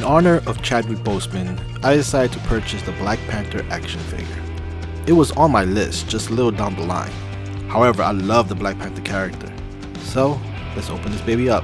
In honor of Chadwick Boseman, I decided to purchase the Black Panther action figure. It was on my list just a little down the line. However, I love the Black Panther character. So, let's open this baby up.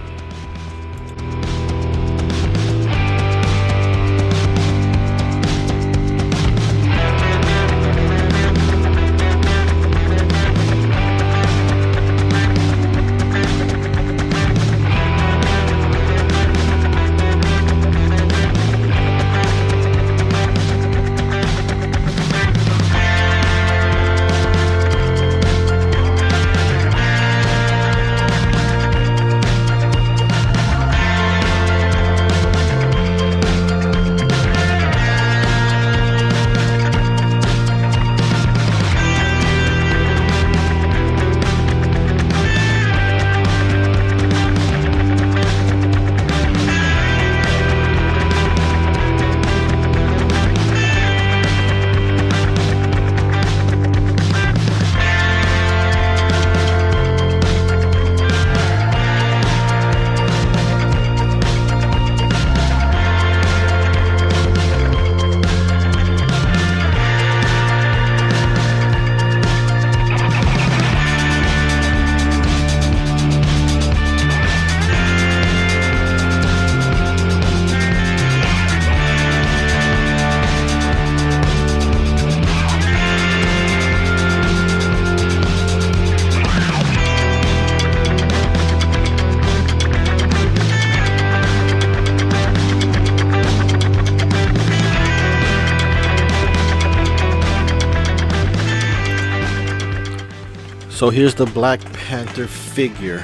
So here's the Black Panther figure,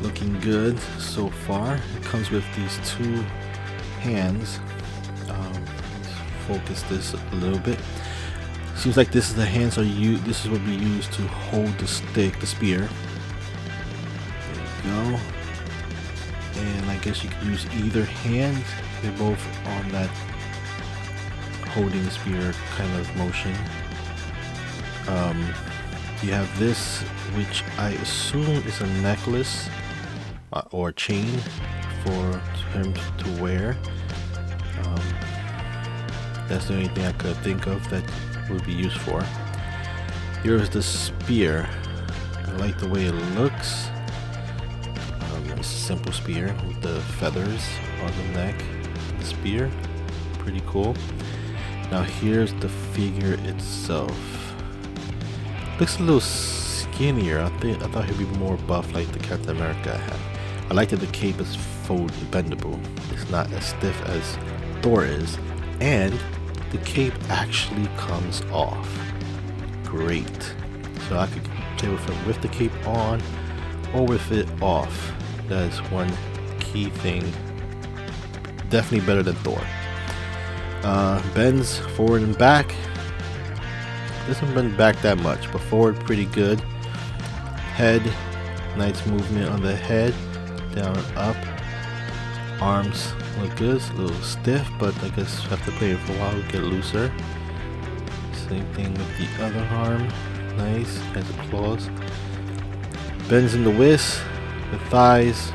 looking good so far. It comes with these two hands. Let's focus this a little bit. Seems like this is the hands this is what we use to hold the stick, the spear. There you go. And I guess you could use either hand. They're both on that holding the spear kind of motion. You have this, which I assume is a necklace or a chain for him to wear. That's the only thing I could think of that would be used for. Here's the spear. I like the way it looks. It's a simple spear with the feathers on the neck. The spear, pretty cool. Now here's the figure itself. Looks a little skinnier. I thought he'd be more buff like the Captain America I had. I like that the cape is bendable. It's not as stiff as Thor is, and the cape actually comes off. Great. So I could play with him with the cape on or with it off. That is one key thing. Definitely better than Thor. Bends forward and back. Doesn't bend back that much, but forward pretty good. Head, nice movement on the head, down and up. Arms look good, it's a little stiff, but I guess you have to play it for a while to get looser. Same thing with the other arm, nice, has the claws. Bends in the wrist, the thighs,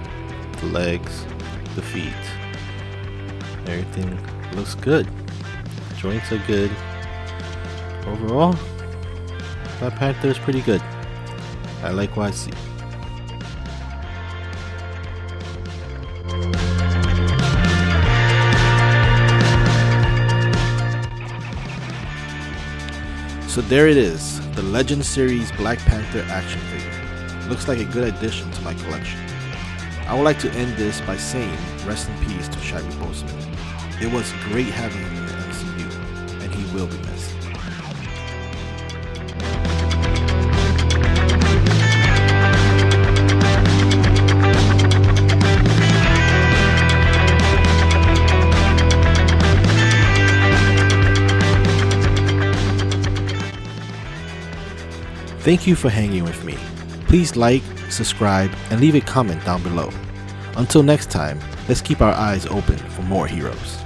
the legs, the feet. Everything looks good. Joints are good. Overall, Black Panther is pretty good. I like what I see. So there it is, the Legend Series Black Panther action figure. Looks like a good addition to my collection. I would like to end this by saying rest in peace to Chadwick Boseman. It was great having him in the MCU, and he will be missed. Thank you for hanging with me. Please like, subscribe, and leave a comment down below. Until next time, let's keep our eyes open for more heroes.